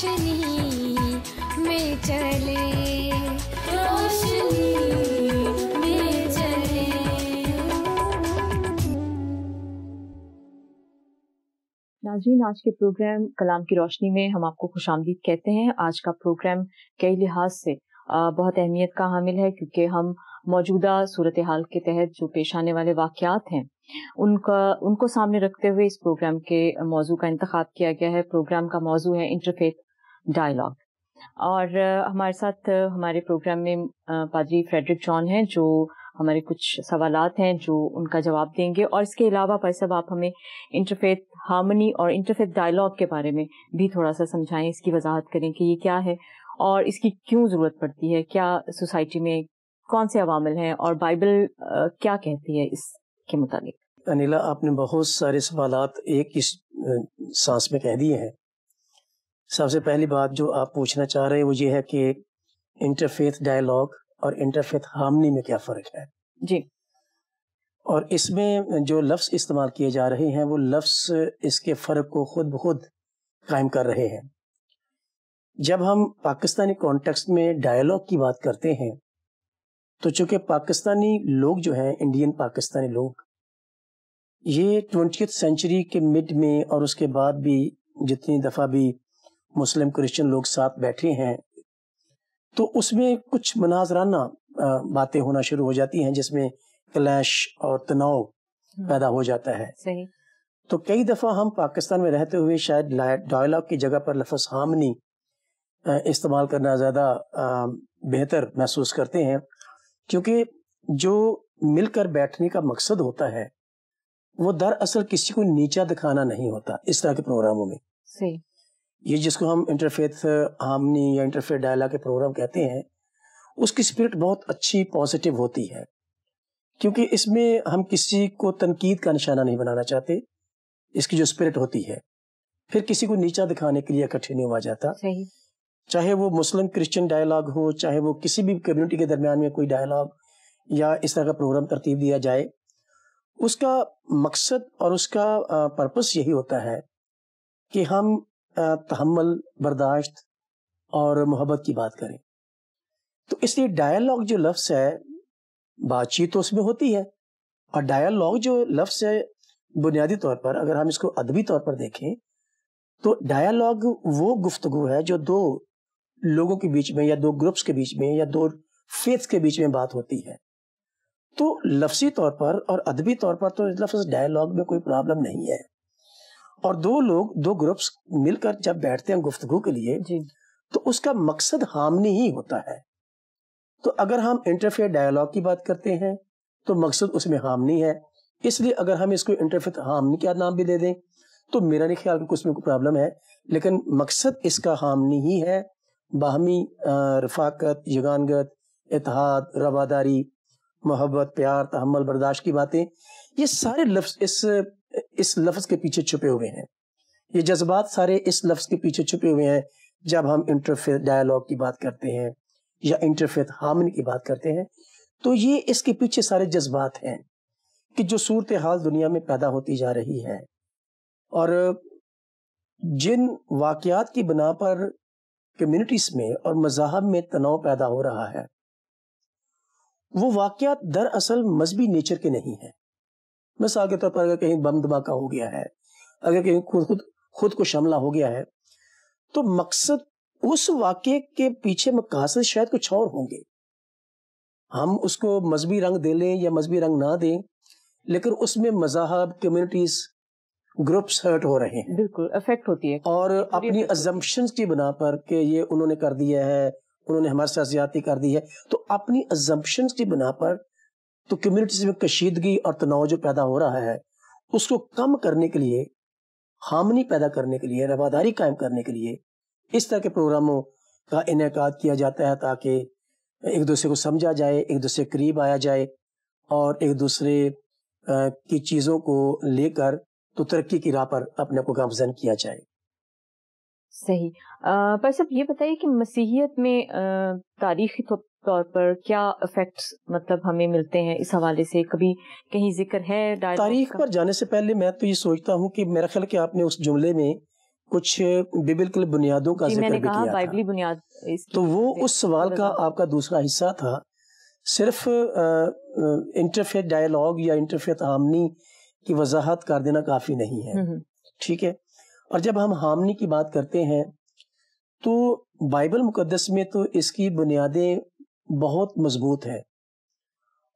روشنی میں چلے، روشنی میں چلے۔ ناظرین، آج کے پروگرام کلام کی روشنی میں ہم آپ کو خوش آمدید کہتے ہیں۔ آج کا پروگرام کئی لحاظ سے بہت اہمیت کا حامل ہے، کیونکہ ہم موجودہ صورتحال کے تحت جو پیش آنے والے واقعات ہیں ان کو سامنے رکھتے ہوئے اس پروگرام کے موضوع کا انتخاب کیا گیا ہے۔ پروگرام کا موضوع ہے انٹرفیتھ ڈائیلاگ، اور ہمارے ساتھ ہمارے پروگرام میں پادری فریڈرک جان ہیں، جو ہمارے کچھ سوالات ہیں جو ان کا جواب دیں گے، اور اس کے علاوہ بھائی صاحب آپ ہمیں انٹرفیتھ ہارمنی اور انٹرفیتھ ڈائیلاگ کے بارے میں بھی تھوڑا سا سمجھائیں، اس کی وضاحت کریں کہ یہ کیا ہے اور اس کی کیوں ضرورت پڑتی ہے، کیا سوسائٹی میں کون سے عوامل ہیں، اور بائبل کیا کہتی ہے اس کے متعلق۔ انیلا، آپ نے بہت سارے سوالات ایک ہی سانس میں کہہ دیے ہیں۔ سب سے پہلی بات جو آپ پوچھنا چاہ رہے ہیں وہ یہ ہے کہ انٹرفیتھ ڈائیلاگ اور انٹرفیتھ ہارمنی میں کیا فرق ہے؟ جی، اور اس میں جو لفظ استعمال کیے جا رہے ہیں وہ لفظ اس کے فرق کو خود بخود قائم کر رہے ہیں۔ جب ہم پاکستانی کانٹیکسٹ میں ڈائیلاگ کی بات کرتے ہیں تو چونکہ پاکستانی لوگ جو ہیں، انڈین پاکستانی لوگ، یہ 20th سینچری کے مڈ میں اور اس کے بعد بھی جتنی دفعہ بھی مسلم کرسچن لوگ ساتھ بیٹھے ہیں تو اس میں کچھ مناظرانہ باتیں ہونا شروع ہو جاتی ہیں، جس میں کلیش اور تناؤ پیدا ہو جاتا ہے۔ صحیح۔ تو کئی دفعہ ہم پاکستان میں رہتے ہوئے شاید ڈائیلاگ کی جگہ پر لفظ ہارمنی استعمال کرنا زیادہ بہتر محسوس کرتے ہیں، کیونکہ جو مل کر بیٹھنے کا مقصد ہوتا ہے وہ دراصل کسی کو نیچا دکھانا نہیں ہوتا۔ اس طرح کے پروگراموں میں صحیح، یہ جس کو ہم انٹرفیتھ ہارمنی یا انٹرفیتھ ڈائیلاگ کے پروگرام کہتے ہیں، اس کی اسپرٹ بہت اچھی پازیٹیو ہوتی ہے، کیونکہ اس میں ہم کسی کو تنقید کا نشانہ نہیں بنانا چاہتے۔ اس کی جو اسپرٹ ہوتی ہے، پھر کسی کو نیچا دکھانے کے لیے اکٹھے نہیں ہوا جاتا۔ صحیح، چاہے وہ مسلم کرسچن ڈائیلاگ ہو، چاہے وہ کسی بھی کمیونٹی کے درمیان میں کوئی ڈائیلاگ یا اس طرح کا پروگرام ترتیب دیا جائے، اس کا مقصد اور اس کا پرپس یہی ہوتا ہے کہ ہم تحمل، برداشت اور محبت کی بات کریں۔ تو اس لیے ڈائیلاگ جو لفظ ہے، بات چیت تو اس میں ہوتی ہے، اور ڈائیلاگ جو لفظ ہے بنیادی طور پر اگر ہم اس کو ادبی طور پر دیکھیں تو ڈائیلاگ وہ گفتگو ہے جو دو لوگوں کے بیچ میں یا دو گروپس کے بیچ میں یا دو فیتھ کے بیچ میں بات ہوتی ہے۔ تو لفظی طور پر اور ادبی طور پر تو لفظ ڈائیلاگ میں کوئی پرابلم نہیں ہے، اور دو لوگ، دو گروپس مل کر جب بیٹھتے ہیں گفتگو کے لیے جی، تو اس کا مقصد ہارمنی ہی ہوتا ہے۔ تو اگر ہم انٹرفیتھ ڈائیلاگ کی بات کرتے ہیں تو مقصد اس میں ہارمنی ہے، اس لیے اگر ہم اس کو انٹرفیتھ ہارمنی کا نام بھی دے دیں تو میرا نہیں خیال کہ اس میں کوئی پرابلم ہے، لیکن مقصد اس کا ہارمنی ہی ہے، باہمی رفاقت، یگانگت، اتحاد، رواداری، محبت، پیار، تحمل، برداشت کی باتیں، یہ سارے لفظ اس لفظ کے پیچھے چھپے ہوئے ہیں۔ یہ جذبات سارے اس لفظ کے پیچھے چھپے ہوئے ہیں جب ہم انٹرفیتھ ڈائیلاگ کی بات کرتے ہیں یا انٹرفیتھ ہارمنی کی بات کرتے ہیں۔ تو یہ اس کے پیچھے سارے جذبات ہیں کہ جو صورتحال دنیا میں پیدا ہوتی جا رہی ہے، اور جن واقعات کی بنا پر کمیونٹیز میں اور مذاہب میں تناؤ پیدا ہو رہا ہے، وہ واقعات دراصل مذہبی نیچر کے نہیں ہیں۔ مثال کے طور پر اگر کہیں بم دھماکہ ہو گیا ہے، اگر کہیں خود کو حملہ ہو گیا ہے، تو مقصد اس واقعے کے پیچھے مقاصد شاید کچھ اور ہوں گے۔ ہم اس کو مذہبی رنگ دے لیں یا مذہبی رنگ نہ دیں، لیکن اس میں مذاہب، کمیونٹیز، گروپس ہرٹ ہو رہے ہیں، بالکل افیکٹ ہوتی ہے، اور اپنی ازمپشنز کی بنا پر کہ یہ انہوں نے کر دیا ہے، انہوں نے ہمارے ساتھ زیادتی کر دی ہے، تو اپنی ازمپشنز کی بنا پر تو کمیونٹیز میں کشیدگی اور تناؤ جو پیدا ہو رہا ہے، اس کو کم کرنے کے لیے، ہارمنی پیدا کرنے کے لیے، رواداری قائم کرنے کے لیے اس طرح کے پروگراموں کا انعقاد کیا جاتا ہے، تاکہ ایک دوسرے کو سمجھا جائے، ایک دوسرے کے قریب آیا جائے، اور ایک دوسرے کی چیزوں کو لے کر تو ترقی کی راہ پر اپنے کو گامزن کیا جائے۔ صحیح۔ پر صاحب یہ بتائیے کہ مسیحیت میں تاریخی طور پر کیا افیکٹس مطلب ہمیں ملتے ہیں اس حوالے سے، کبھی کہیں ذکر ہے تاریخ پر جانے سے پہلے میں تو یہ سوچتا ہوں کہ میرا خیال کہ آپ نے اس جملے میں کچھ ببلکل بنیادوں کا ذکر بھی کیا تھا. بائبلی بنیاد تو وہ اس سوال کا آپ کا دوسرا حصہ تھا. صرف انٹرفیتھ ڈائیلاگ یا انٹرفیتھ ہارمنی کی وضاحت کر دینا کافی نہیں ہے. ٹھیک ہے. اور جب ہم ہارمنی کی بات کرتے ہیں تو بائبل مقدس میں تو اس کی بنیادیں بہت مضبوط ہیں.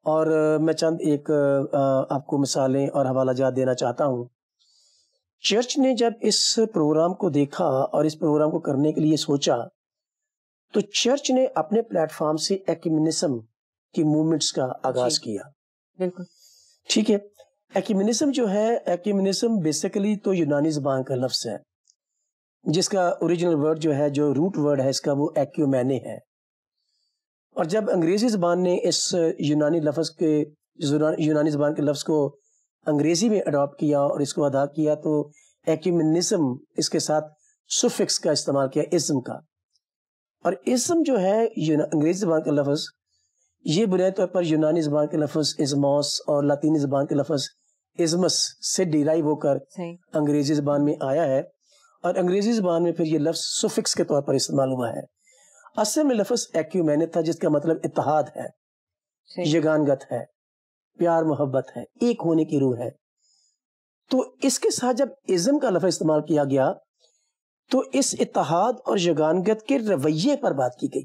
اور میں چند ایک آپ کو مثالیں اور حوالہ جات دینا چاہتا ہوں. چرچ نے جب اس پروگرام کو دیکھا اور اس پروگرام کو کرنے کے لیے سوچا تو چرچ نے اپنے پلیٹ فارم سے ایکومینزم کی موومنٹس کا آغاز کیا. بالکل ٹھیک ہے. ایکومینزم جو ہے، ایکومینزم بیسیکلی تو یونانی زبان کا لفظ ہے جس کا اوریجنل ورڈ جو ہے، جو روٹ ورڈ ہے اس کا، وہ ایکیومینے ہے. اور جب انگریزی زبان نے اس یونانی زبان کے لفظ کو انگریزی میں اڈاپٹ کیا اور اس کو ادا کیا تو ایکومینزم اس کے ساتھ سفکس کا استعمال کیا، ازم کا. اور ازم جو ہے انگریزی زبان کا لفظ، یہ بنیادی طور پر یونانی زبان کے لفظ ازموس اور لاطینی زبان کے لفظ ازمس سے ڈیرائیو ہو کر انگریزی زبان میں آیا ہے. اور انگریزی زبان میں پھر یہ لفظ سفکس کے طور پر استعمال ہوا ہے. اصل میں لفظ ایکیومینے تھا جس کا مطلب اتحاد ہے، یگانگت ہے، پیار محبت ہے، ایک ہونے کی روح ہے. تو اس کے ساتھ جب ازم کا لفظ استعمال کیا گیا تو اس اتحاد اور یگانگت کے رویے پر بات کی گئی،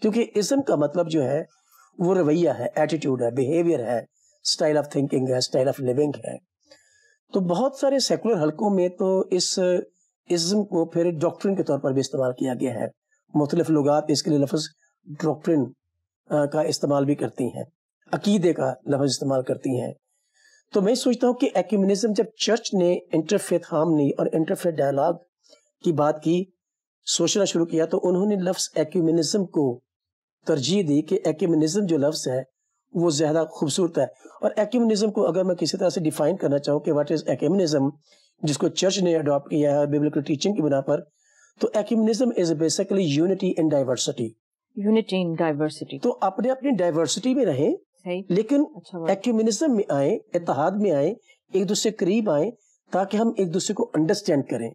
کیونکہ ازم کا مطلب جو ہے وہ رویہ ہے، ایٹیٹیوڈ ہے، بیہیویئر ہے، سٹائل آف تھنکنگ ہے، سٹائل آف لیونگ ہے. تو بہت سارے سیکولر حلقوں میں تو اس ازم کو پھر ڈاکٹرن کے طور پر بھی استعمال کیا گیا ہے. مختلف لغات اس کے لیے لفظ ڈاکٹرن کا استعمال بھی کرتی ہیں، عقیدے کا لفظ استعمال کرتی ہیں. تو میں سوچتا ہوں کہ ایکومینزم جب چرچ نے انٹرفیتھ ہارمنی اور انٹرفیتھ ڈائیلاگ کی بات کی، سوچنا شروع کیا، تو انہوں نے لفظ ایکومینزم کو ترجیح دی کہ ایکومینزم جو لفظ ہے وہ زیادہ خوبصورت ہے. اور ایکومینزم کو اگر میں کسی طرح سے ڈیفائن کرنا چاہوں کہ واٹ از ایکومینزم، جس کو چرچ نے اڈاپٹ کیا ہے بیبلیکل ٹیچنگ کی بنا پر، تو ecumenism is basically unity in diversity. Unity in diversity. تو اپنے اپنی ڈائیورسٹی میں رہیں لیکن ایکومینزم میں آئیں، اتحاد میں آئیں، ایک دوسرے قریب آئیں تاکہ ہم ایک دوسرے کو انڈرسٹینڈ کریں،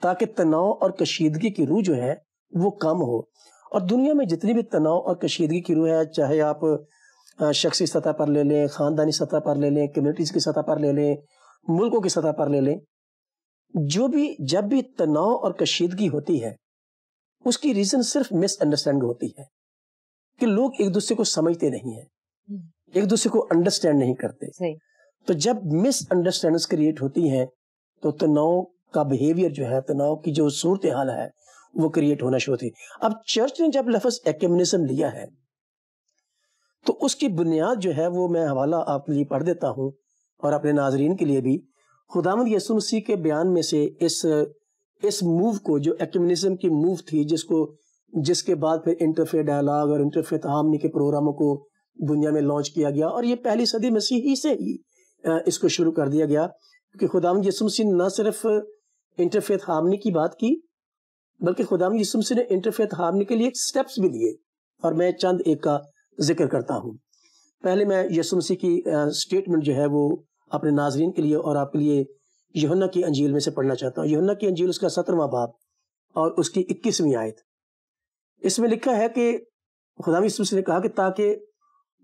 تاکہ تناؤ اور کشیدگی کی روح جو ہے وہ کم ہو. اور دنیا میں جتنی بھی تناؤ اور کشیدگی کی روح ہے، چاہے آپ شخصی سطح پر لے لیں، خاندانی سطح پر لے لیں، کمیونٹیز کی سطح پر لے لیں، ملکوں کی سطح پر لے لیں، جب بھی تناؤ اور کشیدگی ہوتی ہے اس کی ریزن صرف مس انڈرسٹینڈنگ ہوتی ہے کہ لوگ ایک دوسرے کو سمجھتے نہیں ہیں، ایک دوسرے کو انڈرسٹینڈ نہیں کرتے. تو جب مس انڈرسٹینڈنگز کریٹ ہوتی ہیں تو تناؤ کا بیہیویئر جو ہے، تناؤ کی جو صورتحال ہے وہ کریٹ ہونا شروع ہوتی. اب چرچ نے جب لفظ ایکومینزم لیا ہے تو اس کی بنیاد جو ہے وہ میں حوالہ آپ کے لیے پڑھ دیتا ہوں اور اپنے ناظرین کے لیے بھی. خداوند یسوع مسیح کے بیان میں سے اس موو کو، جو ایکومینزم کی موو تھی، جس کے بعد پھر انٹرفیتھ ڈائیلاگ اور انٹرفیتھ ہارمنی کے پروگراموں کو دنیا میں لانچ کیا گیا. اور یہ پہلی صدی مسیحی سے ہی اس کو شروع کر دیا گیا، کیونکہ خداوند یسوع مسیح نے نہ صرف انٹرفیتھ ہارمنی کی بات کی بلکہ خداوند یسوع مسیح نے انٹرفیتھ ہارمنی کے لیے سٹیپس بھی لیے. اور میں چند ایک کا ذکر کرتا ہوں. پہلے میں یسوع مسیح کی سٹیٹمنٹ جو ہے وہ اپنے ناظرین کے لیے اور آپ کے لیے یوحنا کی انجیل میں سے پڑھنا چاہتا ہوں. یوحنا کی انجیل اس کا 17واں باب اور اس کی 21ویں آیت. اس میں لکھا ہے کہ خداوند یسوع مسیح نے کہا کہ تاکہ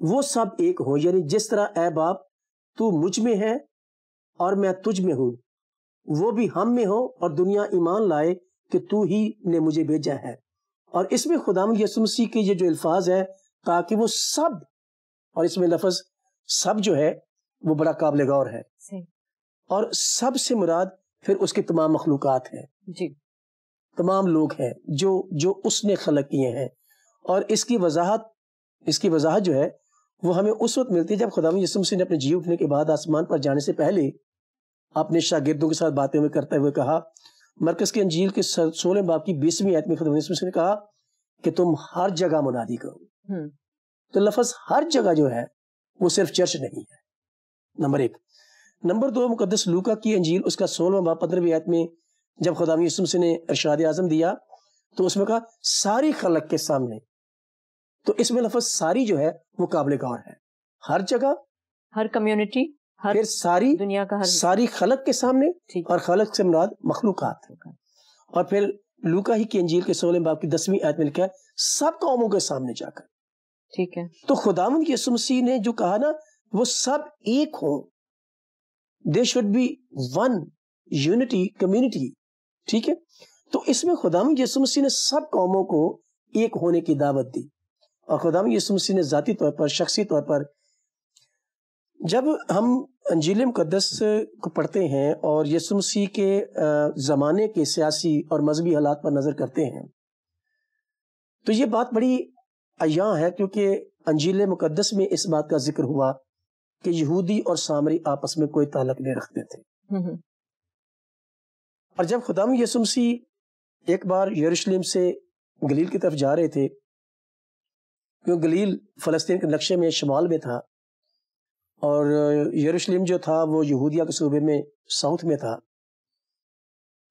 وہ سب ایک ہو، یعنی جس طرح اے باپ تو مجھ میں ہے اور میں تجھ میں ہوں، وہ بھی ہم میں ہو اور دنیا ایمان لائے کہ تو ہی نے مجھے بھیجا ہے. اور اس میں خداوند یسوع مسیح کے یہ جو الفاظ ہے تاکہ وہ سب، اور اس میں لفظ سب جو ہے وہ بڑا قابل غور ہے. اور سب سے مراد پھر اس کے تمام مخلوقات ہیں، تمام لوگ ہیں جو اس نے خلق کیے ہیں. اور اس کی وضاحت جو ہے وہ ہمیں اس وقت ملتی ہے جب خداوند یسوع مسیح نے اپنے جی اٹھنے کے بعد آسمان پر جانے سے پہلے اپنے شاگردوں کے ساتھ باتیں کرتے ہوئے کہا، مرکز کی انجیل کے 16 باب کی 20ویں آیت میں خداوند یسوع مسیح نے کہا کہ تم ہر جگہ منادی کرو. تو لفظ ہر جگہ جو ہے وہ صرف چرچ نہیں ہے، نمبر 1. نمبر 2، مقدس لوکا کی انجیل اس کا 16 باب 15ویں آیت میں جب خداوند یسوع مسیح نے ارشاد اعظم دیا تو اس میں کہا ساری خلق کے سامنے. تو اس میں لفظ ساری جو ہے وہ قابل غور ہے، ہر جگہ، ہر کمیونٹی، پھر ساری دنیا کا، ساری خلق کے سامنے، اور خلق سے مراد مخلوقات. اور پھر لوکا ہی کی انجیل کے 16 باب کی 10ویں آیت میں لکھا ہے سب قوموں کے سامنے جا کر. ٹھیک ہے. تو خداوند یسوع مسیح نے جو کہا نا وہ سب ایک ہوں, they should be one unity community. ٹھیک ہے, تو اس میں خداوند یسوع مسیح نے سب قوموں کو ایک ہونے کی دعوت دی. اور خداوند یسوع مسیح نے ذاتی طور پر, شخصی طور پر, جب ہم انجیل مقدس کو پڑھتے ہیں اور یسوع مسیح کے زمانے کے سیاسی اور مذہبی حالات پر نظر کرتے ہیں تو یہ بات بڑی عیاں ہے, کیونکہ انجیل مقدس میں اس بات کا ذکر ہوا کہ یہودی اور سامری آپس میں کوئی تعلق نہیں رکھتے تھے. اور جب خداوند یسوع مسیح ایک بار یروشلم سے گلیل کی طرف جا رہے تھے, کیونکہ گلیل فلسطین کے نقشے میں شمال میں تھا اور یروشلم جو تھا وہ یہودیہ کے صوبے میں ساؤتھ میں تھا,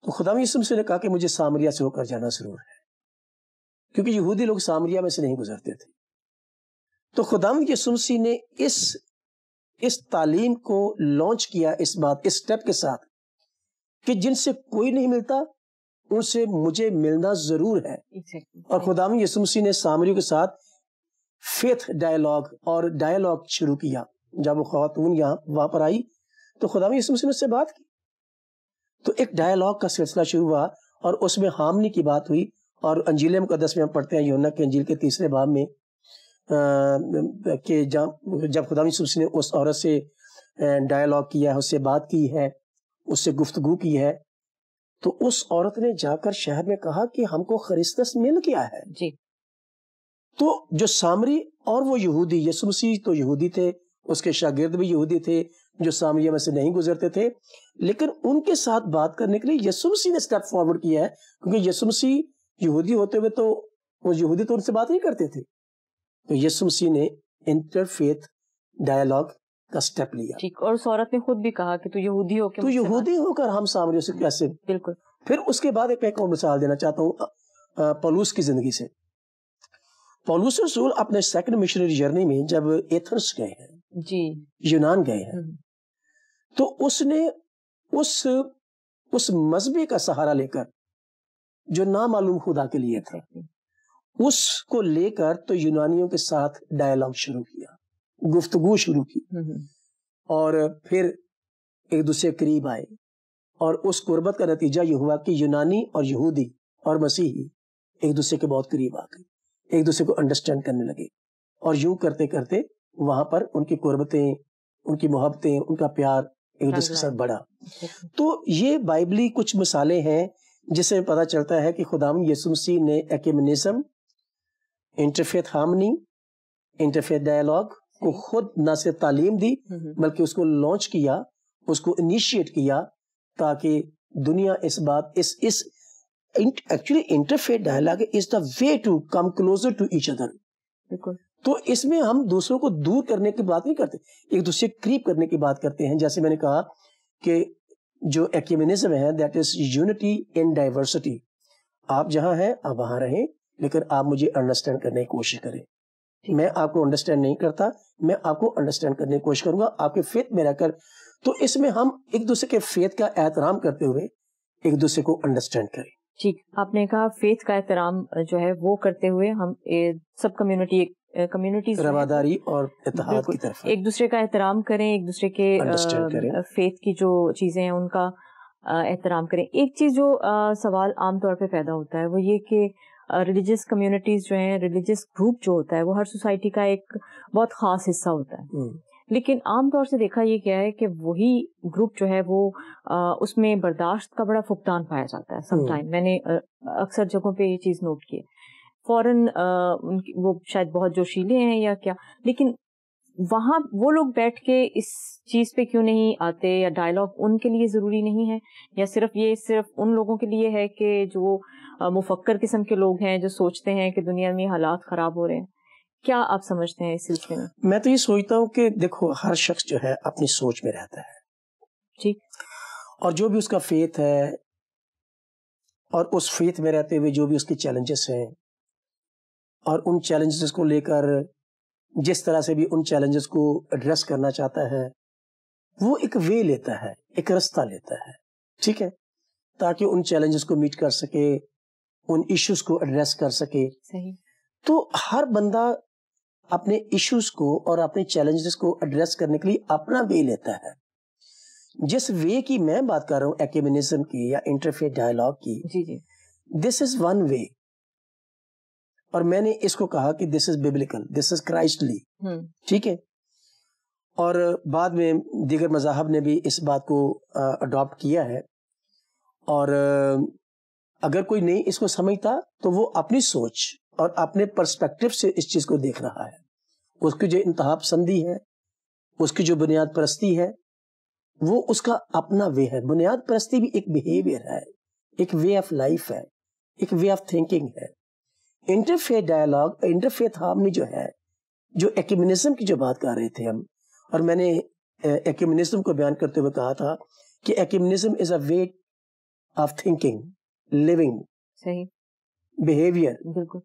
تو خداوند یسوع مسیح نے کہا کہ مجھے سامریا سے ہو کر جانا ضرور ہے, کیونکہ یہودی لوگ سامریا میں سے نہیں گزرتے تھے. تو خداوند یسوع مسیح نے اس تعلیم کو لانچ کیا اس سٹیپ کے ساتھ کہ جن سے کوئی نہیں ملتا ان سے مجھے ملنا ضرور ہے. اور خداوند یسوع مسیح نے سامریوں کے ساتھ فیتھ ڈائیلاگ شروع کیا. جب وہ خاتون وہاں پر آئی تو خداوند یسوع مسیح نے اس سے بات کی, تو ایک ڈائیلاگ کا سلسلہ شروع ہوا اور اس میں حامنی کی بات ہوئی. اور انجیل مقدس میں ہم پڑھتے ہیں یوحنا کے انجیل کے 3 باب میں کہ جب خداوند یسوع مسیح نے اس عورت سے ڈائیلاگ کیا ہے, اس سے بات کی ہے, اس سے گفتگو کی ہے, تو اس عورت نے جا کر شہر میں کہا کہ ہم کو خرستس مل گیا ہے. جی. تو جو سامری اور وہ یہودی, یسوع مسیح تو یہودی تھے, اس کے شاگرد بھی یہودی تھے جو سامریہ میں سے نہیں گزرتے تھے, لیکن ان کے ساتھ بات کرنے کے لیے یسوع مسیح نے اسٹیپ فارورڈ کیا ہے, کیونکہ یسوع مسیح یہودی ہوتے ہوئے تو وہ یہودی تو ان سے بات نہیں کرتے تھے. تو یسوع مسیح نے انٹرفیتھ ڈائیلاگ کا اسٹیپ لیا. ٹھیک. اور اس عورت نے خود بھی کہا کہ تو یہودی ہو کے, تو یہودی ہو کر ہم سامریوں سے کیسے. بالکل. پھر اس کے بعد ایک اور مثال دینا چاہتا ہوں پولس کی زندگی سے. پولس رسول اپنے سیکنڈ مشنری جرنی میں جب ایتھنس گئے ہیں, جی, یونان گئے ہیں, تو اس نے اس مذہبی کا سہارا لے کر جو نامعلوم خدا کے لیے تھا, اس کو لے کر تو یونانیوں کے ساتھ ڈائیلاگ شروع کیا, گفتگو شروع کی, اور پھر ایک دوسرے قریب آئے. اور اس قربت کا نتیجہ یہ ہوا کہ یونانی اور یہودی اور مسیحی ایک دوسرے کے بہت قریب آ گئے, ایک دوسرے کو انڈرسٹینڈ کرنے لگے, اور یوں کرتے کرتے وہاں پر ان کی قربتیں, ان کی محبتیں, ان کا پیار ایک دوسرے کے ساتھ بڑھا. تو یہ بائبلی کچھ مثالیں ہیں جس سے پتہ چلتا ہے کہ خداوند یسوع مسیح نے ایکومینزم, انٹرفیتھ ہارمنی, انٹرفیتھ ڈائیلاگ کو خود نہ صرف تعلیم دی بلکہ اس کو لانچ کیا, اس کو انیشیٹ کیا, تاکہ دنیا اس بات actually interfaith dialogue is the way to come closer to each other. تو اس میں ہم دوسروں کو دور کرنے کی بات نہیں کرتے, ایک دوسرے قریب کرنے کی بات کرتے ہیں. جیسے میں نے کہا کہ جو ایکومینزم ہے that is unity in diversity. آپ جہاں ہیں آپ وہاں رہیں, لیکن آپ مجھے انڈرسٹینڈ کرنے کی کوشش کریں. میں آپ کو انڈرسٹینڈ نہیں کرتا, میں آپ کو انڈرسٹینڈ کرنے کی کوشش کروں گا آپ کے فیتھ میں رہ کر. تو اس میں ہم ایک دوسرے کے فیتھ کا احترام کرتے ہوئے ایک دوسرے کو انڈرسٹینڈ کریں. ٹھیک. آپ نے کہا فیتھ کا احترام جو ہے وہ کرتے ہوئے ہم سب کمیونٹیز رواداری اور اتحاد کی طرف ایک دوسرے کا احترام کریں, ایک دوسرے کے فیتھ کی جو چیزیں ہیں ان کا احترام کریں. ایک چیز جو سوال عام طور پہ پیدا ہوتا ہے وہ یہ کہ ریلیجیس کمیونٹیز جو ہیں, ریلیجیس گروپ جو ہوتا ہے وہ ہر سوسائٹی کا ایک بہت خاص حصہ ہوتا ہے, لیکن عام طور سے دیکھا یہ گیا ہے کہ وہی گروپ جو ہے وہ اس میں برداشت کا بڑا فقدان پایا جاتا ہے. سم ٹائم میں نے اکثر جگہوں پہ یہ چیز نوٹ کی ہے. فوراً وہ شاید بہت جوشیلے ہیں یا کیا, لیکن وہاں وہ لوگ بیٹھ کے اس چیز پہ کیوں نہیں آتے, یا ڈائیلاگ ان کے لیے ضروری نہیں ہے, یا صرف ان لوگوں کے لیے ہے کہ جو مفکر قسم کے لوگ ہیں جو سوچتے ہیں کہ دنیا میں حالات خراب ہو رہے ہیں. کیا آپ سمجھتے ہیں اس سلسلے میں؟ میں تو یہ سوچتا ہوں کہ دیکھو ہر شخص جو ہے اپنی سوچ میں رہتا ہے, ٹھیک, اور جو بھی اس کا فیتھ ہے اور اس فیتھ میں رہتے ہوئے جو بھی اس کے چیلنجز ہیں اور ان چیلنجز کو لے کر جس طرح سے بھی ان چیلنجز کو ایڈریس کرنا چاہتا ہے وہ ایک وے لیتا ہے, ایک رستہ لیتا ہے. ٹھیک ہے, تاکہ ان چیلنجز کو میٹ کر سکے, ان ایشوز کو ایڈریس کر سکے. صحیح. تو ہر بندہ اپنے ایشوز کو اور اپنے چیلنجز کو ایڈریس کرنے کے لیے اپنا وے لیتا ہے. جس وے کی میں بات کر رہا ہوں ایکومینزم کی یا انٹرفیتھ ڈائیلاگ کی, جی جی, دس از ون وے, اور میں نے اس کو کہا کہ دس از بیبلیکل, دس از کرائسٹلی. ٹھیک ہے. اور بعد میں دیگر مذاہب نے بھی اس بات کو اڈاپٹ کیا ہے, اور اگر کوئی نہیں اس کو سمجھتا تو وہ اپنی سوچ اور اپنے پرسپیکٹو سے اس چیز کو دیکھ رہا ہے. اس کی جو انتہا پسندی ہے, اس کی جو بنیاد پرستی ہے, وہ اس کا اپنا وے ہے. بنیاد پرستی بھی ایک بیہیویئر ہے, ایک وے آف لائف ہے, ایک وے آف تھنکنگ ہے. انٹرفیتھ ڈائیلاگ, انٹرفیتھ ہارمنی جو ہے, جو ایکومینزم کی جو بات کر رہے تھے ہم, اور میں نے ایکومینزم کو بیان کرتے ہوئے کہا تھا کہ ایکومینزم از اے وے آف تھنکنگ, لیونگ, صحیح, بیہیویئر, بالکل,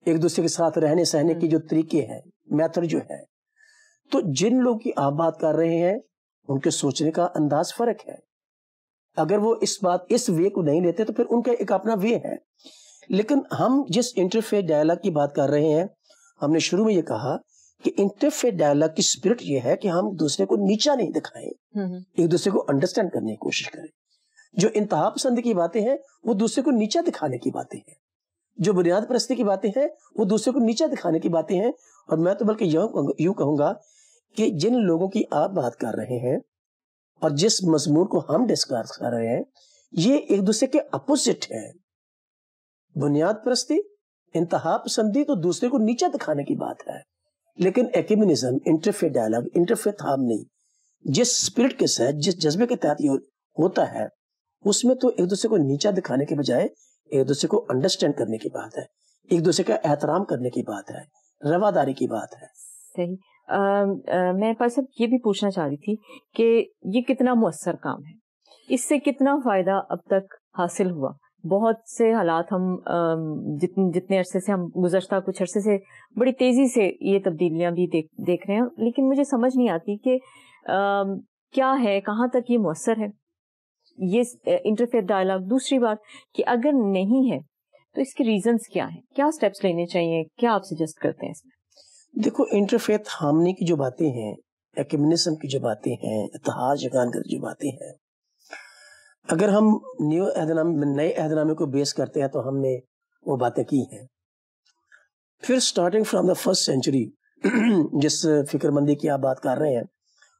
ایک دوسرے کے ساتھ رہنے سہنے کی جو طریقے ہیں, میتھڈ جو ہے. تو جن لوگ کی آپ بات کر رہے ہیں ان کے سوچنے کا انداز فرق ہے. اگر وہ اس وے کو نہیں لیتے تو پھر ان کا ایک اپنا وے ہے. لیکن ہم جس انٹرفیتھ ڈائیلاگ کی بات کر رہے ہیں, ہم نے شروع میں یہ کہا کہ انٹرفیتھ ڈائیلاگ کی اسپرٹ یہ ہے کہ ہم دوسرے کو نیچا نہیں دکھائیں, ایک دوسرے کو انڈرسٹینڈ کرنے کی کوشش کریں. جو انتہا پسندی کی باتیں ہیں وہ دوسرے کو نیچا دکھانے کی باتیں ہیں, جو بنیاد پرستی کی باتیں ہیں وہ دوسرے کو نیچا دکھانے کی باتیں ہیں. اور میں تو بلکہ یوں کہوں گا کہ جن لوگوں کی آپ بات کر رہے ہیں اور جس مضمون کو ہم ڈسکس کر رہے ہیں, یہ ایک دوسرے کے اپوزٹ ہیں. بنیاد پرستی, انتہا پسندی تو دوسرے کو نیچا دکھانے کی بات ہے. لیکن ایکومینزم, انٹرفیتھ ڈائیلاگ, انٹرفیتھ ہارمنی جس اسپرٹ کے ساتھ, جس جذبے کے تحت یہ ہوتا ہے, اس میں تو ایک دوسرے کو نیچا دکھانے کے بجائے ایک دوسرے کو انڈرسٹینڈ کرنے کی بات ہے, ایک دوسرے کا احترام کرنے کی بات ہے, رواداری کی بات ہے. صحیح. میں صاحب یہ بھی پوچھنا چاہ رہی تھی کہ یہ کتنا مؤثر کام ہے, اس سے کتنا فائدہ اب تک حاصل ہوا. بہت سے حالات ہم جتنے عرصے سے, ہم گزشتہ کچھ عرصے سے بڑی تیزی سے یہ تبدیلیاں بھی دیکھ رہے ہیں, لیکن مجھے سمجھ نہیں آتی کہ کیا ہے, کہاں تک یہ مؤثر ہے یہ انٹرفیتھ ڈائیلاگ. دوسری بات کہ اگر نہیں ہے تو اس کے ریزنز کیا ہیں, کیا سٹیپس لینے چاہیے, کیا آپ سجیسٹ کرتے ہیں اس میں؟ دیکھو, انٹرفیتھ ہارمنی کی جو باتیں ہیں, ایکومینزم کی جو باتیں ہیں, اتحاد جگان کی جو باتیں ہیں, اگر ہم نئے عہد نامے کو بیس کرتے ہیں تو ہم نے وہ باتیں کی ہیں. پھر starting from the first century, جس فکر مندی کی آپ بات کر رہے ہیں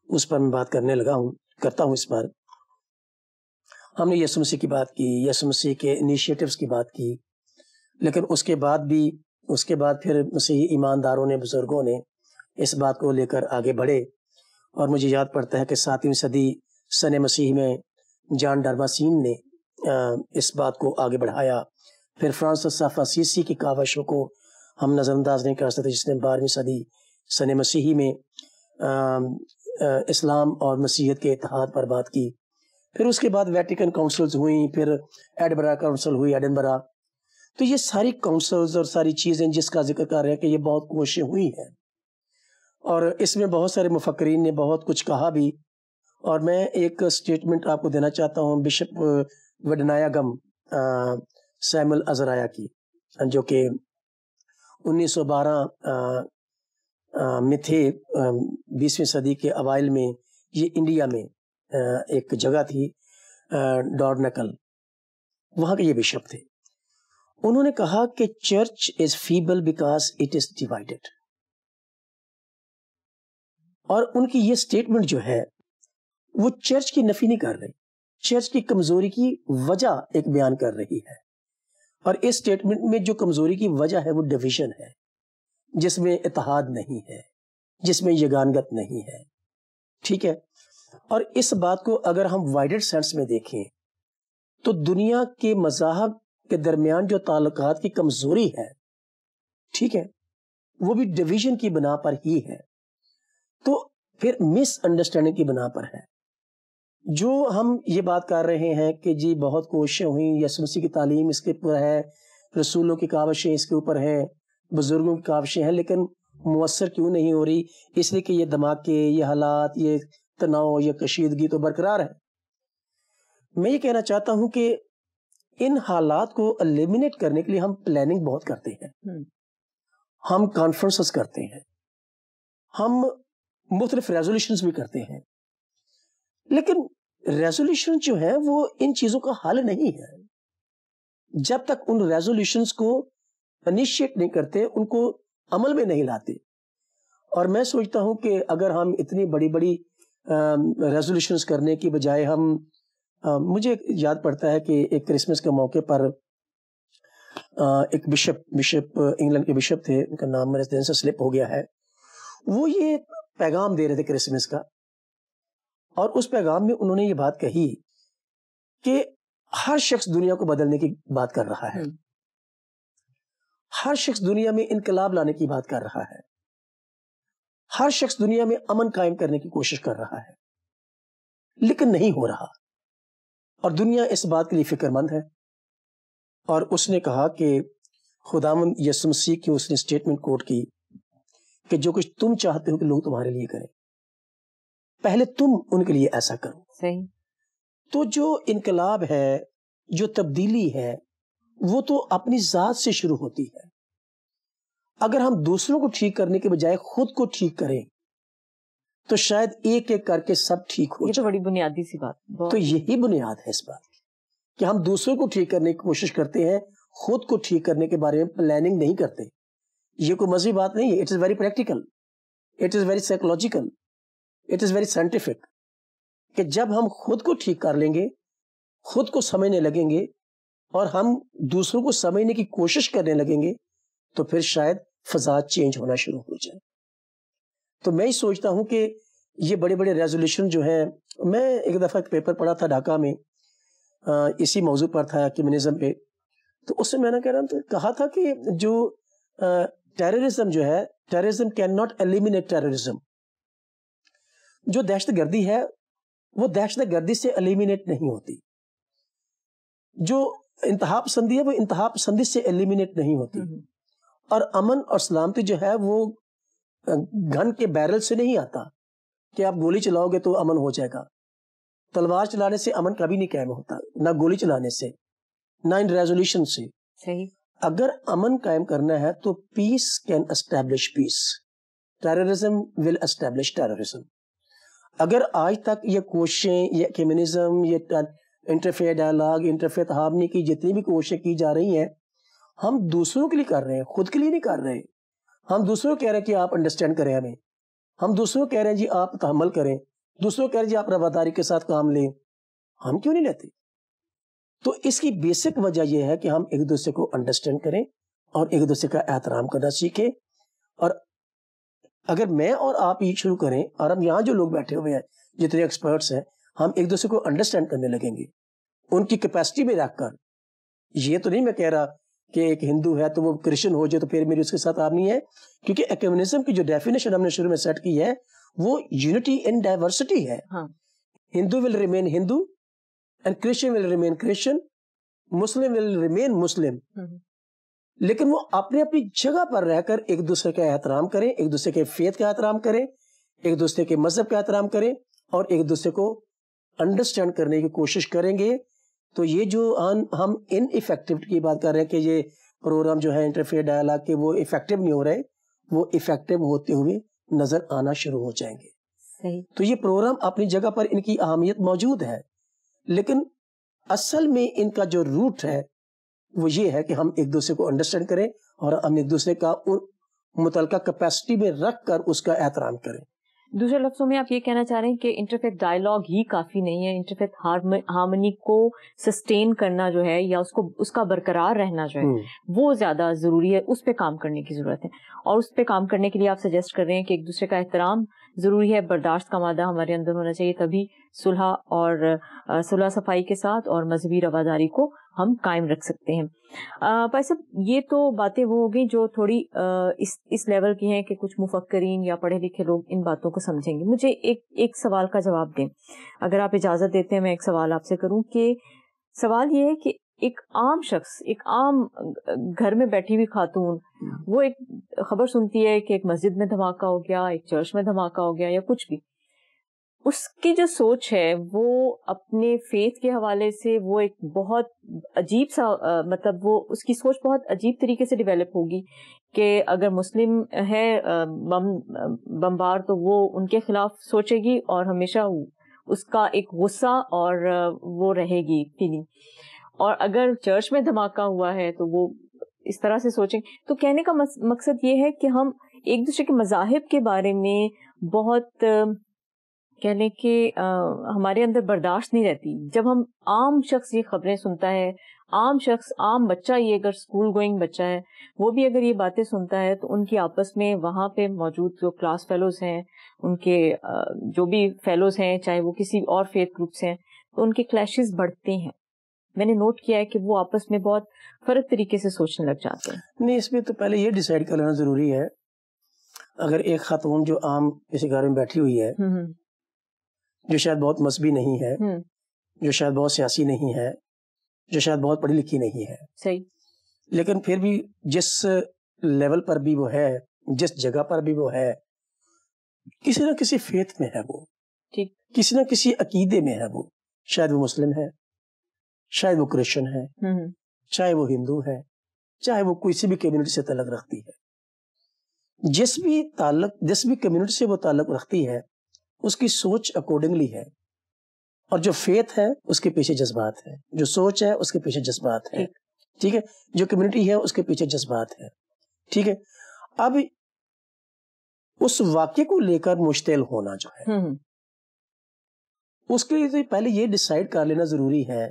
اس پر میں بات کرتا ہوں. اس پر ہم نے یسوع مسیح کی بات کی, یسوع مسیح کے انیشیٹوز کی بات کی, لیکن اس کے بعد پھر مسیحی ایمانداروں نے, بزرگوں نے اس بات کو لے کر آگے بڑھے. اور مجھے یاد پڑتا ہے کہ 7ویں صدی سن مسیح میں جان ڈارماسین نے اس بات کو آگے بڑھایا. پھر فرانسس آف اسیسی کی کاوشوں کو ہم نظر انداز نہیں کر سکتے, جس نے 12ویں صدی سن مسیحی میں اسلام اور مسیحیت کے اتحاد پر بات کی. پھر اس کے بعد ویٹیکن کاؤنسلز ہوئیں, پھر ایڈنبرا کاؤنسل ہوئی, ایڈنبرا. تو یہ ساری کاؤنسلز اور ساری چیزیں جس کا ذکر کر رہے ہیں کہ یہ بہت کوششیں ہوئی ہیں, اور اس میں بہت سارے مفکرین نے بہت کچھ کہا بھی. اور میں ایک سٹیٹمنٹ آپ کو دینا چاہتا ہوں بشپ وڈنایاگم سیمول ازرایا کی, جو کہ 1912 میں تھے, 20ویں صدی کے اوائل میں. یہ انڈیا میں ایک جگہ تھی ڈورنکل, وہاں کے یہ بشپ تھے. انہوں نے کہا کہ church is fable because it is divided. اور ان کی یہ سٹیٹمنٹ جو ہے وہ چرچ کی نفی نہیں کر رہی, چرچ کی کمزوری کی وجہ ایک بیان کر رہی ہے. اور اس سٹیٹمنٹ میں جو کمزوری کی وجہ ہے وہ ڈویژن ہے, جس میں اتحاد نہیں ہے, جس میں یگانگت نہیں ہے. ٹھیک ہے. اور اس بات کو اگر ہم وائڈر سینس میں دیکھیں تو دنیا کے مذاہب کے درمیان جو تعلقات کی کمزوری ہے, ٹھیک ہے, وہ بھی ڈویژن کی بنا پر ہی ہے. تو پھر مس انڈرسٹینڈنگ کی بنا پر ہے. جو ہم یہ بات کر رہے ہیں کہ جی بہت کوششیں ہوئیں, یسوع مسیح کی تعلیم اس کے اوپر ہے, رسولوں کی کاوشیں اس کے اوپر ہیں, بزرگوں کی کاوشیں ہیں, لیکن مؤثر کیوں نہیں ہو رہی؟ اس لیے کہ یہ دھماکے, یہ حالات, یہ تناؤ, یہ کشیدگی تو برقرار ہے. میں یہ کہنا چاہتا ہوں کہ ان حالات کو ایلیمینیٹ کرنے کے لیے ہم پلاننگ بہت کرتے ہیں، ہم کانفرنسز کرتے ہیں، ہم مختلف ریزولوشنز بھی کرتے ہیں، لیکن ریزولوشن جو ہے وہ ان چیزوں کا حل نہیں ہے جب تک ان ریزولوشنز کو انیشیٹ نہیں کرتے، ان کو عمل میں نہیں لاتے. اور میں سوچتا ہوں کہ اگر ہم اتنی بڑی بڑی ریزولوشنز کرنے کی بجائے ہم مجھے یاد پڑتا ہے کہ ایک کرسمس کے موقع پر ایک بشپ انگلینڈ کے بشپ تھے، ان کا نام میرے ذہن سے سلپ ہو گیا ہے، وہ یہ پیغام دے رہے تھے کرسمس کا، اور اس پیغام میں انہوں نے یہ بات کہی کہ ہر شخص دنیا کو بدلنے کی بات کر رہا ہے، ہر شخص دنیا میں انقلاب لانے کی بات کر رہا ہے، ہر شخص دنیا میں امن قائم کرنے کی کوشش کر رہا ہے، لیکن نہیں ہو رہا، اور دنیا اس بات کے لیے فکر مند ہے. اور اس نے کہا کہ خداوند یسوع مسیح کی اس نے اسٹیٹمنٹ کوٹ کی کہ جو کچھ تم چاہتے ہو کہ لوگ تمہارے لیے کریں، پہلے تم ان کے لیے ایسا کرو. صحیح. تو جو انقلاب ہے، جو تبدیلی ہے، وہ تو اپنی ذات سے شروع ہوتی ہے. اگر ہم دوسروں کو ٹھیک کرنے کے بجائے خود کو ٹھیک کریں تو شاید ایک ایک کر کے سب ٹھیک ہو یہ تو جائے. بڑی بنیادی سی بات. تو یہی بنیاد ہے اس بات کی کہ ہم دوسروں کو ٹھیک کرنے کی کوشش کرتے ہیں، خود کو ٹھیک کرنے کے بارے میں پلاننگ نہیں کرتے. یہ کوئی مذہبی بات نہیں ہے، it is very practical, it is very psychological, it is very scientific, کہ جب ہم خود کو ٹھیک کر لیں گے، خود کو سمجھنے لگیں گے، اور ہم دوسروں کو سمجھنے کی کوشش کرنے لگیں گے تو پھر شاید فضا چینج ہونا شروع ہو جائے. تو میں ہی سوچتا ہوں کہ یہ بڑے بڑے ریزولوشن جو ہیں، میں ایک دفعہ ایک پیپر پڑھا تھا ڈھاکہ میں، اسی موضوع پر تھا کمیونزم پہ، تو اس میں نے کہا تھا کہ جو ٹیررزم جو ہے، terrorism can not eliminate terrorism. جو دہشت گردی ہے وہ دہشت گردی سے ایلیمینیٹ نہیں ہوتی، جو انتہا پسندی ہے وہ انتہا پسندی سے ایلیمینیٹ نہیں ہوتی، اور امن اور سلامتی جو ہے وہ گن کے بیرل سے نہیں آتا کہ آپ گولی چلاؤ گے تو امن ہو جائے گا. تلوار چلانے سے امن کبھی نہیں قائم ہوتا، نہ گولی چلانے سے، نہ ان ریزولوشن سے. صحیح. اگر امن قائم کرنا ہے تو peace can establish peace, terrorism will establish terrorism. اگر آج تک یہ کوششیں، یہ کمیونزم، یہ انٹرفیئر ڈائلاگ، انٹرفیئر تحابنی کی جتنی بھی کوششیں کی جا رہی ہیں، ہم دوسروں کے لیے کر رہے ہیں، خود کے لیے نہیں کر رہے. ہم دوسروں کو کہہ رہے ہیں کہ آپ انڈرسٹینڈ کریں ہمیں، ہم دوسروں کو کہہ رہے ہیں جی آپ تحمل کریں، دوسروں کو کہہ رہے ہیں جی آپ رواداری کے ساتھ کام لیں. ہم کیوں نہیں لیتے؟ تو اس کی بیسک وجہ یہ ہے کہ ہم ایک دوسرے کو انڈرسٹینڈ کریں اور ایک دوسرے کا احترام کرنا سیکھیں. اور اگر میں اور آپ یہ شروع کریں، اور ہم یہاں جو لوگ بیٹھے ہوئے ہیں جتنے ایکسپرٹس ہیں، ہم ایک دوسرے کو انڈرسٹینڈ کرنے لگیں گے ان کی کیپیسٹی میں رکھ کر. یہ تو نہیں میں کہہ رہا کہ ایک ہندو ہے تو وہ کرسچن ہو جائے تو پھر میری اس کے ساتھ آپ نہیں ہے، کیونکہ ایکومنزم کی جو ڈیفینیشن ہم نے شروع میں سیٹ کی ہے وہ یونٹی ان ڈائیورسٹی ہے. Hindu will remain Hindu and Christian will remain Christian, Muslim will remain Muslim, لیکن وہ اپنی اپنی جگہ پر رہ کر ایک دوسرے کا احترام کریں، ایک دوسرے کے فیت کا احترام کریں، ایک دوسرے کے مذہب کا احترام کریں، اور ایک دوسرے کو انڈرسٹینڈ کرنے کی کوشش کریں گے. تو یہ جو ہم ان افیکٹیوٹی کی بات کر رہے ہیں کہ یہ پروگرام جو ہے انٹرفیئر ڈائلاگ کے وہ افیکٹیو نہیں ہو رہے، وہ افیکٹیو ہوتے ہوئے نظر آنا شروع ہو جائیں گے. صحیح. تو یہ پروگرام اپنی جگہ پر ان کی اہمیت موجود ہے، لیکن اصل میں ان کا جو روٹ ہے وہ یہ ہے کہ ہم ایک دوسرے کو انڈرسٹینڈ کریں اور ہم ایک دوسرے کا متعلقہ کیپیسٹی میں رکھ کر اس کا احترام کریں. دوسرے لفظوں میں آپ یہ کہنا چاہ رہے ہیں کہ انٹرفیتھ ڈائلاگ ہی کافی نہیں ہے، انٹرفیتھ ہارمنی کو سسٹین کرنا جو ہے یا اس کا برقرار رہنا جو ہے وہ زیادہ ضروری ہے، اس پہ کام کرنے کی ضرورت ہے. اور اس پہ کام کرنے کے لیے آپ سجیسٹ کر رہے ہیں کہ ایک دوسرے کا احترام ضروری ہے، برداشت کا مادہ ہمارے اندر ہونا چاہیے، تبھی صلح اور صلح صفائی کے ساتھ اور مذہبی رواداری کو ہم قائم رکھ سکتے ہیں. بھائی صاحب، یہ تو باتیں وہ ہو گئی جو تھوڑی اس لیول کی ہیں کہ کچھ مفکرین یا پڑھے لکھے لوگ ان باتوں کو سمجھیں گے. مجھے ایک سوال کا جواب دیں، اگر آپ اجازت دیتے ہیں میں ایک سوال آپ سے کروں. کہ سوال یہ ہے کہ ایک عام شخص، ایک عام گھر میں بیٹھی ہوئی خاتون، وہ ایک خبر سنتی ہے کہ ایک مسجد میں دھماکہ ہو گیا، ایک چرچ میں دھماکہ ہو گیا یا کچھ بھی، اس کی جو سوچ ہے وہ اپنے فیتھ کے حوالے سے وہ ایک بہت عجیب سا مطلب وہ اس کی سوچ بہت عجیب طریقے سے ڈیولپ ہوگی کہ اگر مسلم ہے بمبار تو وہ ان کے خلاف سوچے گی اور ہمیشہ اس کا ایک غصہ اور وہ رہے گی فیلنگ. اور اگر چرچ میں دھماکہ ہوا ہے تو وہ اس طرح سے سوچیں. تو کہنے کا مقصد یہ ہے کہ ہم ایک دوسرے کے مذاہب کے بارے میں بہت کہہ لیں کہ ہمارے اندر برداشت نہیں رہتی. جب ہم عام شخص یہ خبریں سنتا ہے, عام بچہ, یہ اگر اسکول گوئنگ بچہ ہے وہ بھی اگر یہ باتیں سنتا ہے تو ان کی آپس میں وہاں پہ موجود جو کلاس فیلوز ہیں, ان کے جو بھی فیلوز ہیں, چاہے وہ کسی اور فیتھ گروپس ہیں, تو ان کے کلیشز بڑھتے ہیں. میں نے نوٹ کیا ہے کہ وہ آپس میں بہت فرق طریقے سے سوچنے لگ جاتے ہیں. نہیں, اس میں تو پہلے یہ ڈیسائیڈ کر لینا ضروری ہے. اگر ایک خاتون جو عام کسی گھر میں بیٹھی ہوئی ہے, جو شاید بہت مذہبی نہیں ہے, جو شاید بہت سیاسی نہیں ہے, جو شاید بہت پڑھی لکھی نہیں ہے, صحیح, لیکن پھر بھی جس لیول پر بھی وہ ہے, جس جگہ پر بھی وہ ہے, کسی نہ کسی فیتھ میں ہے وہ, ٹھیک, کسی نہ کسی عقیدے میں ہے وہ. شاید وہ مسلم ہے, شاید وہ کرسچن ہے, چاہے وہ ہندو ہے, چاہے وہ کسی بھی کمیونٹی سے تعلق رکھتی ہے. جس بھی کمیونٹی سے وہ تعلق رکھتی ہے اس کی سوچ اکارڈنگلی ہے, اور جو فیتھ ہے اس کے پیچھے جذبات ہے, جو سوچ ہے اس کے پیچھے جذبات ہے. ٹھیک ہے, جو کمیونٹی ہے اس کے پیچھے جذبات ہے. ٹھیک ہے, اب اس واقعے کو لے کر مشتعل ہونا جو ہے اس کے لیے پہلے یہ ڈیسائیڈ کر لینا ضروری ہے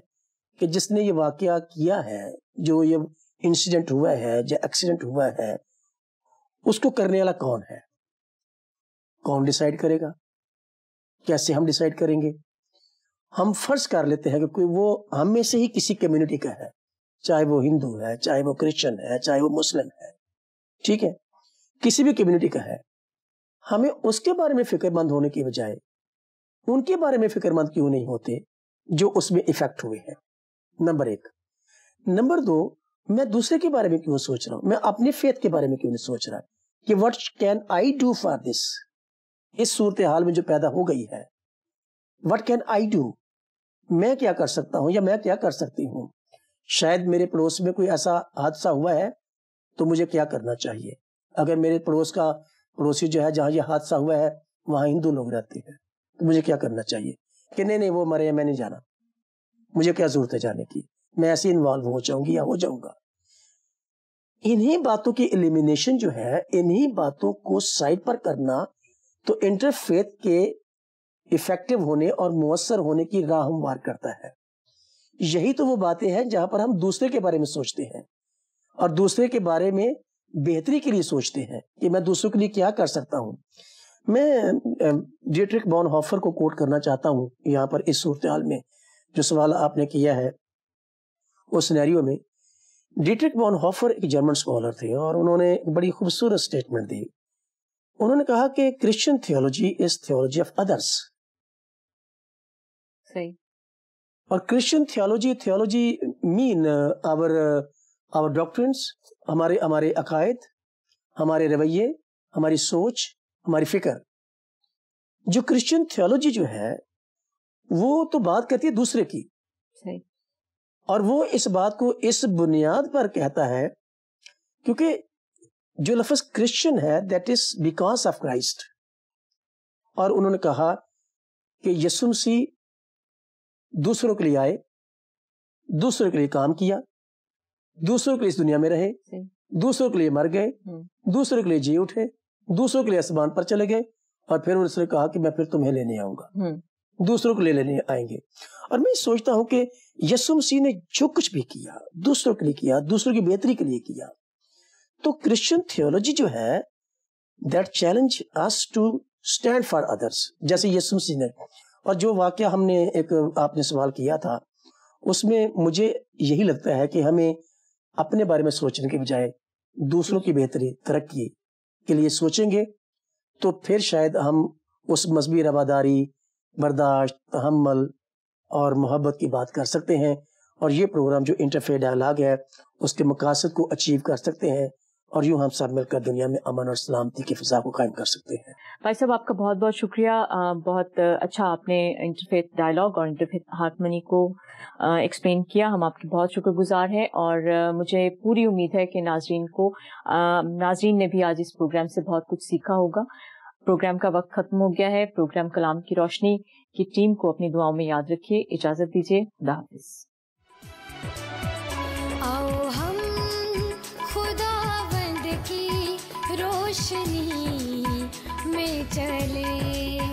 کہ جس نے یہ واقعہ کیا ہے, جو یہ انسیڈنٹ ہوا ہے, جو ایکسیڈنٹ ہوا ہے, اس کو کرنے والا کون ہے, کون ڈیسائیڈ کرے گا, کیسے ہم ڈیسائیڈ کریں گے. ہم فرض کر لیتے ہیں کہ کوئی وہ ہم میں سے ہی کسی کمیونٹی کا ہے, چاہے وہ ہندو ہے, چاہے وہ کرسچن ہے, چاہے وہ مسلم ہے. ٹھیک ہے, کسی بھی کمیونٹی کا ہے. ہمیں اس کے بارے میں فکر مند ہونے کی بجائے ان کے بارے میں فکر مند کیوں نہیں ہوتے جو اس میں افیکٹ ہوئے ہیں. نمبر 1. نمبر 2, میں دوسرے کے بارے میں کیوں سوچ رہا ہوں, میں اپنے فیتھ کے بارے میں کیوں نہیں سوچ رہا کہ what can I do for this, اس صورتحال میں جو پیدا ہو گئی ہے, what can I do, میں کیا کر سکتا ہوں یا میں کیا کر سکتی ہوں. شاید میرے پڑوس میں کوئی ایسا حادثہ ہوا ہے تو مجھے کیا کرنا چاہیے. اگر میرے پڑوسی جو ہے جہاں یہ حادثہ ہوا ہے وہاں ہندو لوگ رہتے ہیں تو مجھے کیا کرنا چاہیے کہ نہیں وہ مرے, میں نہیں جانا, مجھے کیا ضرورت ہے جانے کی, میں ایسے انوالو ہو جاؤں گی یا ہو جاؤں گا. انہی باتوں کی ایلیمینیشن جو ہے, انہی باتوں کو سائڈ پر کرنا تو انٹرفیتھ کے افیکٹو ہونے اور مؤثر ہونے کی راہ ہموار کرتا ہے. یہی تو وہ باتیں ہیں جہاں پر ہم دوسرے کے بارے میں سوچتے ہیں اور دوسرے کے بارے میں بہتری کے لیے سوچتے ہیں کہ میں دوسروں کے لیے کیا کر سکتا ہوں. میں ڈیٹرک بون ہافر کو کوٹ کرنا چاہتا ہوں یہاں پر اس صورتحال میں جو سوال آپ نے کیا ہے. اس سینیریو میں ڈیٹرک بون ہافر ایک جرمن اسکالر تھے اور انہوں نے بڑی خوبصورت اسٹیٹمنٹ دی. انہوں نے کہا کہ Christian theology is theology of others. صحیح. اور کرسچن تھیولوجی مین our doctrines, ہمارے عقائد, ہمارے رویے, ہماری سوچ, ہماری فکر. جو کرسچن تھیولوجی جو ہے وہ تو بات کرتی ہے دوسرے کی, اور وہ اس بات کو اس بنیاد پر کہتا ہے کیونکہ جو لفظ کرسچن ہے that is because of Christ. اور انہوں نے کہا کہ یسوع مسیح دوسروں کے لیے آئے, دوسروں کے لیے کام کیا, دوسروں کے لیے اس دنیا میں رہے, دوسروں کے لیے مر گئے, دوسروں کے لیے جی اٹھے, دوسروں کے لیے آسمان پر چلے گئے, اور پھر اس نے کہا کہ میں پھر تمہیں لینے آؤں گا, دوسروں کو لینے آئیں گے. اور میں سوچتا ہوں کہ یسوع مسیح نے جو کچھ بھی کیا دوسروں کے لیے کیا, دوسروں کی بہتری کے لیے کیا. تو کرسچن تھیولوجی جو ہے that challenge us to stand for others, جیسے یسوع مسیح نے. اور جو واقعہ ہم نے ایک آپ نے سوال کیا تھا اس میں مجھے یہی لگتا ہے کہ ہمیں اپنے بارے میں سوچنے کے بجائے دوسروں کی بہتری, ترقی کے لیے سوچیں گے تو پھر شاید ہم اس مذہبی رواداری, برداشت, تحمل اور محبت کی بات کر سکتے ہیں, اور یہ پروگرام جو انٹرفیتھ ڈائیلاگ ہے اس کے مقاصد کو اچیو کر سکتے ہیں, اور یوں ہم سب مل کر دنیا میں امن اور سلامتی کی فضا کو قائم کر سکتے ہیں. بھائی صاحب آپ کا بہت بہت شکریہ. بہت اچھا آپ نے انٹرفیتھ ڈائلاگ اور انٹرفیتھ ہارمنی کو ایکسپلین کیا. ہم آپ کے بہت شکر گزار ہیں اور مجھے پوری امید ہے کہ ناظرین نے بھی آج اس پروگرام سے بہت کچھ سیکھا ہوگا. پروگرام کا وقت ختم ہو گیا ہے. پروگرام کلام کی روشنی کی ٹیم کو اپنی دعاؤں میں یاد رکھیے. اجازت دیجیے. خدا حافظ. آؤ ہم خداوند کی روشنی میں چلے.